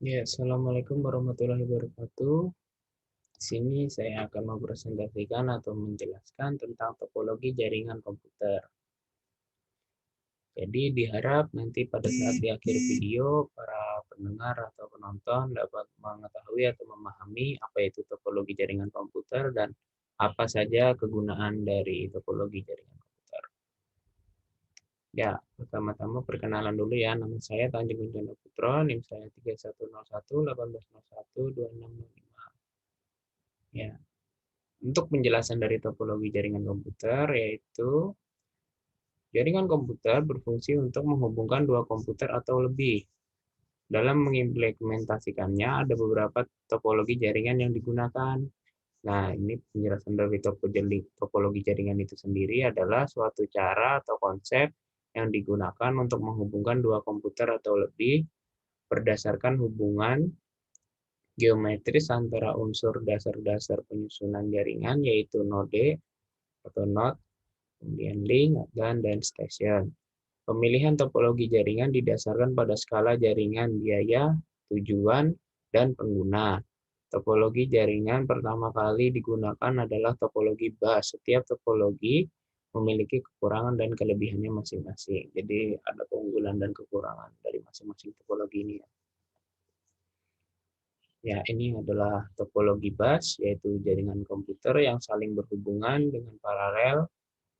Ya, Assalamualaikum warahmatullahi wabarakatuh. Di sini saya akan mempresentasikan atau menjelaskan tentang topologi jaringan komputer. Jadi diharap nanti pada saat di akhir video, para pendengar atau penonton dapat mengetahui atau memahami apa itu topologi jaringan komputer dan apa saja kegunaan dari topologi jaringan komputer. Ya, pertama-tama perkenalan dulu ya. Nama saya Tanjung Gunjono Putro, NIM saya 3101 1801 2605. Ya, untuk penjelasan dari topologi jaringan komputer, yaitu jaringan komputer berfungsi untuk menghubungkan dua komputer atau lebih. Dalam mengimplementasikannya, ada beberapa topologi jaringan yang digunakan. Nah, ini penjelasan dari topologi jaringan itu sendiri adalah suatu cara atau konsep yang digunakan untuk menghubungkan dua komputer atau lebih berdasarkan hubungan geometris antara unsur dasar-dasar penyusunan jaringan, yaitu node atau node, kemudian link, dan station. Pemilihan topologi jaringan didasarkan pada skala jaringan biaya, tujuan, dan pengguna. Topologi jaringan pertama kali digunakan adalah topologi bus. Setiap topologi memiliki kekurangan dan kelebihannya masing-masing. Jadi ada keunggulan dan kekurangan dari masing-masing topologi ini. Ya, ini adalah topologi bus, yaitu jaringan komputer yang saling berhubungan dengan paralel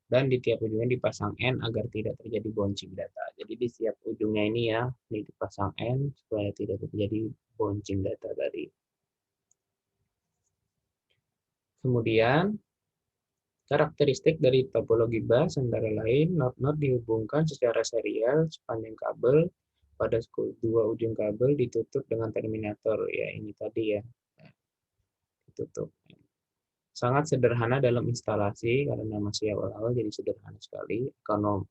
dan di tiap ujungnya dipasang N agar tidak terjadi bouncing data. Jadi di setiap ujungnya ini ya, ini dipasang N supaya tidak terjadi bouncing data tadi. Kemudian, karakteristik dari topologi bus antara lain, node-node dihubungkan secara serial sepanjang kabel pada dua ujung kabel ditutup dengan terminator. Ya, ini tadi ya, ditutup. Sangat sederhana dalam instalasi karena masih awal-awal jadi sederhana sekali.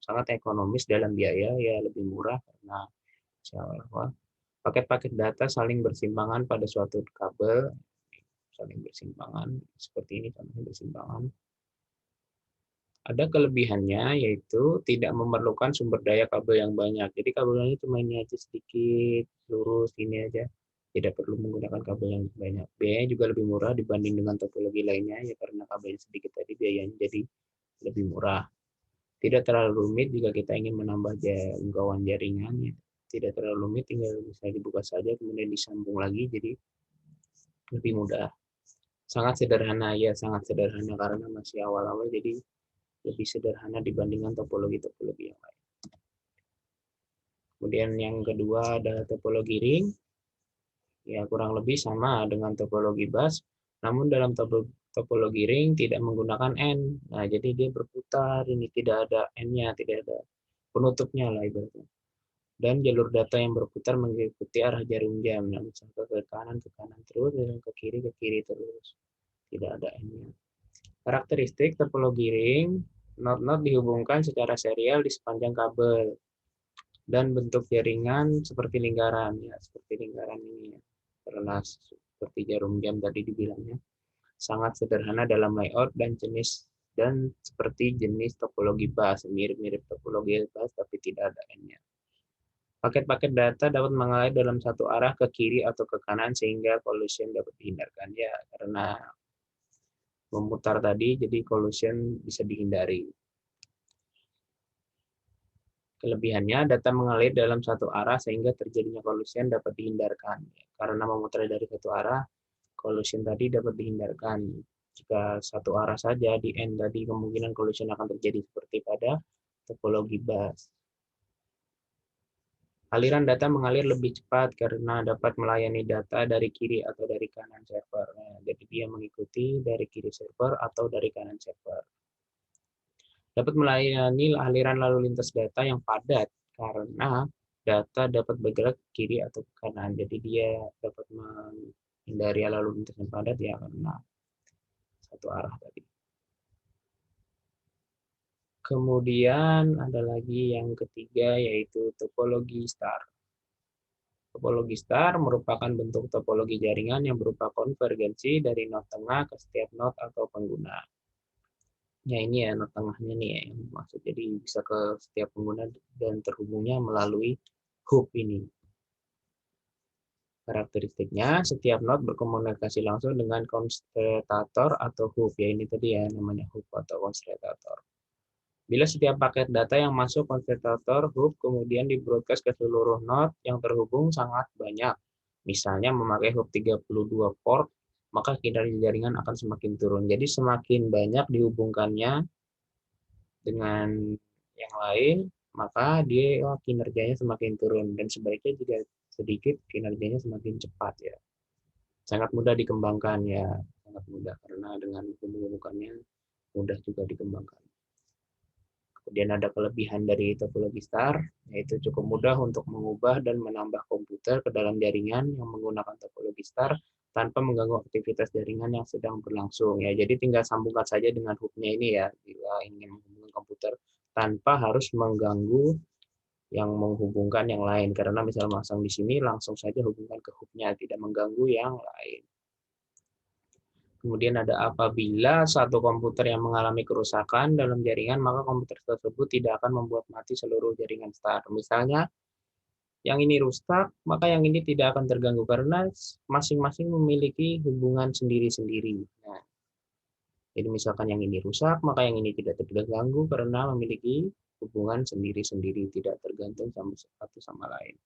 Sangat ekonomis dalam biaya, ya lebih murah karena masih awal-awal. Paket-paket data saling bersimpangan pada suatu kabel, saling bersimpangan seperti ini contohnya bersimpangan. Ada kelebihannya yaitu tidak memerlukan sumber daya kabel yang banyak. Jadi kabelnya cuma ini aja sedikit, lurus ini aja. Tidak perlu menggunakan kabel yang banyak. Biayanya juga lebih murah dibanding dengan topologi lainnya ya karena kabelnya sedikit tadi biayanya jadi lebih murah. Tidak terlalu rumit jika kita ingin menambah jangkauan jaringan ya. Tidak terlalu rumit, tinggal bisa dibuka saja kemudian disambung lagi jadi lebih mudah. Sangat sederhana ya, sangat sederhana karena masih awal-awal jadi lebih sederhana dibandingkan topologi-topologi yang lain. Kemudian yang kedua ada topologi ring. Ya, kurang lebih sama dengan topologi bus, namun dalam topologi ring tidak menggunakan N. Nah, jadi dia berputar, ini tidak ada N-nya, tidak ada penutupnya lah ibaratnya. Dan jalur data yang berputar mengikuti arah jarum jam. Nah, misalkan ke kanan terus, dan ke kiri terus. Tidak ada N-nya. Karakteristik topologi ring, node-node dihubungkan secara serial di sepanjang kabel dan bentuk jaringan seperti lingkaran ya, seperti lingkaran ini ya. Karena seperti jarum jam tadi dibilangnya, sangat sederhana dalam layout dan seperti jenis topologi bus, mirip-mirip topologi bus tapi tidak ada N-nya. Paket-paket data dapat mengalir dalam satu arah ke kiri atau ke kanan sehingga collision dapat dihindarkan ya karena memutar tadi jadi collision bisa dihindari. Kelebihannya, data mengalir dalam satu arah sehingga terjadinya collision dapat dihindarkan. Karena memutar dari satu arah, collision tadi dapat dihindarkan. Jika satu arah saja di N tadi, kemungkinan collision akan terjadi seperti pada topologi bus. Aliran data mengalir lebih cepat karena dapat melayani data dari kiri atau dari kanan server. Nah, jadi dia mengikuti dari kiri server atau dari kanan server. Dapat melayani aliran lalu lintas data yang padat karena data dapat bergerak ke kiri atau ke kanan. Jadi dia dapat menghindari lalu lintas yang padat ya karena satu arah tadi. Kemudian ada lagi yang ketiga yaitu topologi star. Topologi star merupakan bentuk topologi jaringan yang berupa konvergensi dari node tengah ke setiap node atau pengguna. Ya ini ya node tengahnya nih ya yang maksud. Jadi bisa ke setiap pengguna dan terhubungnya melalui hub ini. Karakteristiknya, setiap node berkomunikasi langsung dengan konstretator atau hoof. Ya, ini tadi ya namanya hoof atau konstretator. Bila setiap paket data yang masuk konstretator hoof kemudian di-broadcast ke seluruh node yang terhubung sangat banyak, misalnya memakai hoof 32 port, maka kinerja jaringan akan semakin turun. Jadi semakin banyak dihubungkannya dengan yang lain, maka dia kinerjanya semakin turun. Dan sebaliknya juga sedikit kinerjanya semakin cepat ya. Sangat mudah dikembangkan ya, sangat mudah karena dengan hubungannya mudah juga dikembangkan. Kemudian ada kelebihan dari topologi star, yaitu cukup mudah untuk mengubah dan menambah komputer ke dalam jaringan yang menggunakan topologi star tanpa mengganggu aktivitas jaringan yang sedang berlangsung. Ya, jadi tinggal sambungkan saja dengan hubnya ini ya, bila ingin menghubungkan komputer tanpa harus mengganggu yang menghubungkan yang lain. Karena misal masang di sini, langsung saja hubungkan ke hubnya, tidak mengganggu yang lain. Kemudian ada apabila satu komputer yang mengalami kerusakan dalam jaringan, maka komputer tersebut tidak akan membuat mati seluruh jaringan star. Misalnya, yang ini rusak, maka yang ini tidak akan terganggu karena masing-masing memiliki hubungan sendiri-sendiri. Nah, jadi misalkan yang ini rusak, maka yang ini tidak terganggu karena memiliki hubungan sendiri-sendiri, tidak tergantung sama satu sama lain.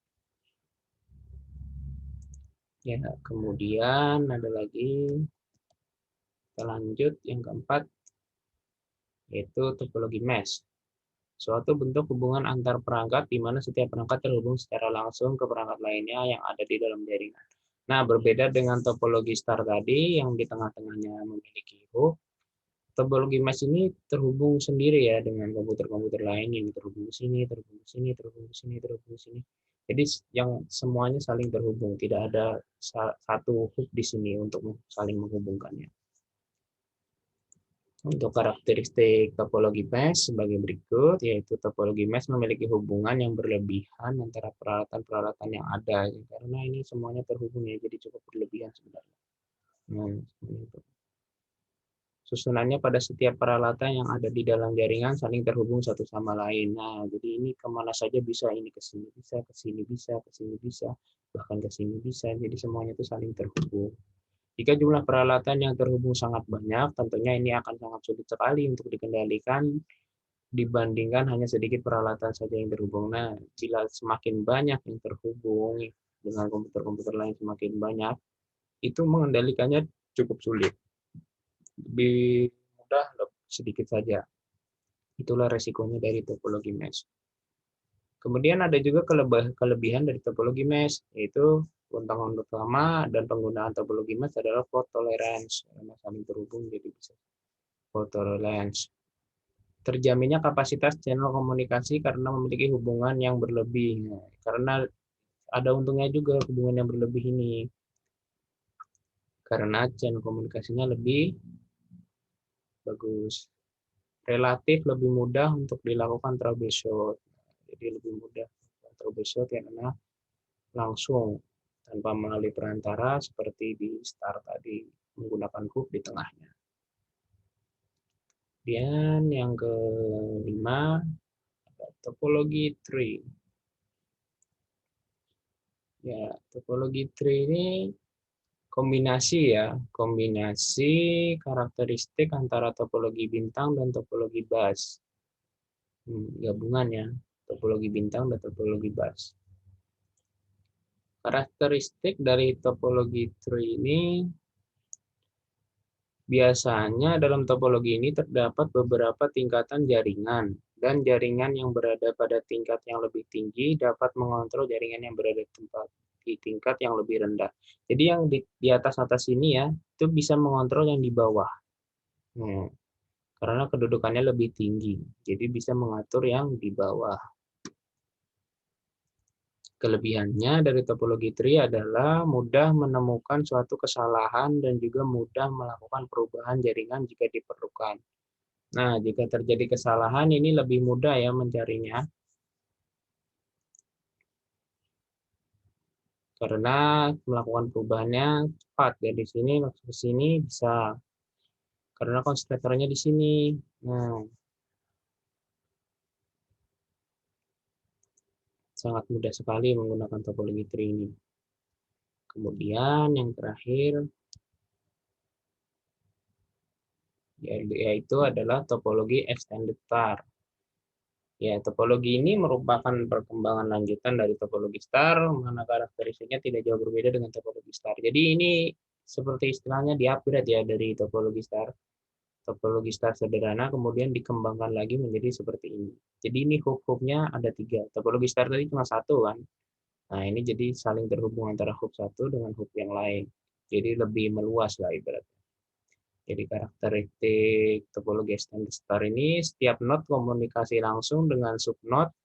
Ya, kemudian ada lagi, kita lanjut yang keempat, yaitu topologi mesh. Suatu bentuk hubungan antar perangkat di mana setiap perangkat terhubung secara langsung ke perangkat lainnya yang ada di dalam jaringan. Nah, berbeda dengan topologi star tadi yang di tengah-tengahnya memiliki hub, topologi mesh ini terhubung sendiri ya dengan komputer-komputer lain yang terhubung ke sini, terhubung ke sini, terhubung ke sini, terhubung ke sini. Jadi yang semuanya saling terhubung, tidak ada satu hub di sini untuk saling menghubungkannya. Untuk karakteristik topologi mesh sebagai berikut, yaitu topologi mesh memiliki hubungan yang berlebihan antara peralatan-peralatan yang ada, karena ini semuanya terhubung ya, jadi cukup berlebihan sebenarnya. Nah, susunannya pada setiap peralatan yang ada di dalam jaringan saling terhubung satu sama lain. Nah, jadi ini kemana saja bisa, ini ke sini bisa, ke sini bisa, ke sini bisa, bahkan ke sini bisa, jadi semuanya itu saling terhubung. Jika jumlah peralatan yang terhubung sangat banyak, tentunya ini akan sangat sulit sekali untuk dikendalikan dibandingkan hanya sedikit peralatan saja yang terhubung. Nah, bila semakin banyak yang terhubung dengan komputer-komputer lain semakin banyak, itu mengendalikannya cukup sulit. Lebih mudah sedikit saja. Itulah resikonya dari topologi mesh. Kemudian ada juga kelebihan dari topologi mesh, yaitu keuntungan utama dan penggunaan topologi mesh adalah fault tolerance, karena saling terhubung jadi bisa fault tolerance. Terjaminnya kapasitas channel komunikasi karena memiliki hubungan yang berlebih. Nah, karena ada untungnya juga hubungan yang berlebih ini, karena channel komunikasinya lebih bagus. Relatif lebih mudah untuk dilakukan troubleshoot. Jadi lebih mudah troubleshoot karena langsung tanpa melalui perantara seperti di star tadi menggunakan hub di tengahnya. Kemudian yang kelima ada topologi tree. Ya, topologi tree ini kombinasi ya, kombinasi karakteristik antara topologi bintang dan topologi bus. Gabungan ya, topologi bintang dan topologi bus. Karakteristik dari topologi tree ini biasanya dalam topologi ini terdapat beberapa tingkatan jaringan, dan jaringan yang berada pada tingkat yang lebih tinggi dapat mengontrol jaringan yang berada di tingkat yang lebih rendah. Jadi yang di atas ini ya, itu bisa mengontrol yang di bawah. Karena kedudukannya lebih tinggi, jadi bisa mengatur yang di bawah. Kelebihannya dari topologi tree adalah mudah menemukan suatu kesalahan dan juga mudah melakukan perubahan jaringan jika diperlukan. Nah, jika terjadi kesalahan ini lebih mudah ya mencarinya. Karena melakukan perubahannya cepat ya, di sini langsung ke sini bisa. Karena konstruksinya di sini. Nah, sangat mudah sekali menggunakan topologi tree ini. Kemudian yang terakhir yaitu adalah topologi extended star. Ya, topologi ini merupakan perkembangan lanjutan dari topologi star, mana karakteristiknya tidak jauh berbeda dengan topologi star. Jadi ini seperti istilahnya di-upgrade ya dari topologi star. Topologi star sederhana kemudian dikembangkan lagi menjadi seperti ini. Jadi ini hub-hubnya ada 3. Topologi star tadi cuma 1 kan. Nah, ini jadi saling terhubung antara hub 1 dengan hub yang lain. Jadi lebih meluas lah ibaratnya. Jadi karakteristik topologi extended star ini setiap node komunikasi langsung dengan subnode,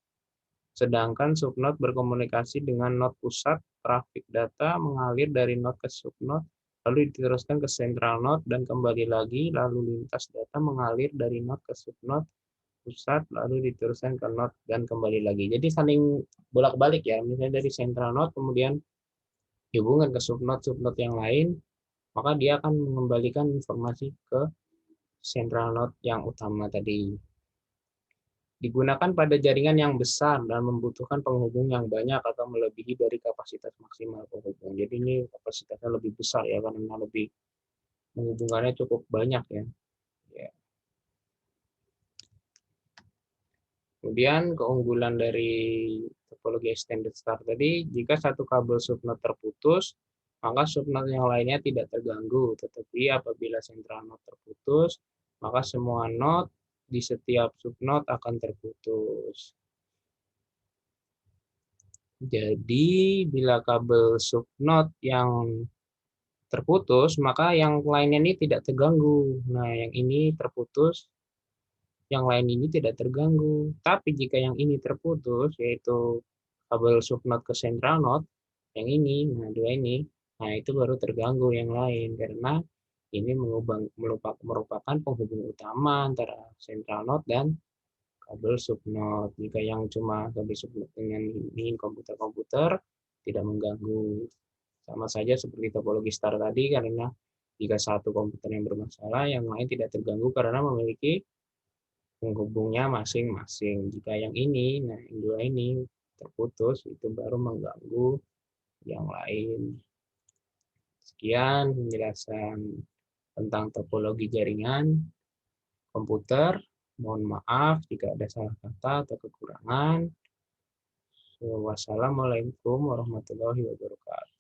sedangkan subnode berkomunikasi dengan node pusat. Trafik data mengalir dari node ke subnode, lalu diteruskan ke central node dan kembali lagi, lalu lintas data mengalir dari node ke subnode pusat, lalu diteruskan ke node dan kembali lagi. Jadi saling bolak-balik ya, misalnya dari central node kemudian dihubungkan ke subnode-subnode yang lain, maka dia akan mengembalikan informasi ke central node yang utama tadi. Digunakan pada jaringan yang besar dan membutuhkan penghubung yang banyak atau melebihi dari kapasitas maksimal penghubung. Jadi ini kapasitasnya lebih besar ya, karena lebih menghubungkannya cukup banyak ya. Kemudian keunggulan dari topologi extended star tadi, jika satu kabel subnode terputus, maka subnode yang lainnya tidak terganggu. Tetapi apabila central node terputus, maka semua node di setiap subnode akan terputus. Jadi bila kabel subnode yang terputus, maka yang lainnya ini tidak terganggu. Nah, yang ini terputus, yang lain ini tidak terganggu. Tapi jika yang ini terputus, yaitu kabel subnode ke central node, yang ini, nah dua ini, nah itu baru terganggu yang lain karena ini merupakan penghubung utama antara central node dan kabel subnode. Jika yang cuma kabel subnode dengan ini komputer-komputer tidak mengganggu. Sama saja seperti topologi star tadi karena jika satu komputer yang bermasalah, yang lain tidak terganggu karena memiliki penghubungnya masing-masing. Jika yang ini, nah yang dua ini terputus, itu baru mengganggu yang lain. Sekian penjelasan tentang topologi jaringan komputer. Mohon maaf jika ada salah kata atau kekurangan. Wassalamualaikum warahmatullahi wabarakatuh.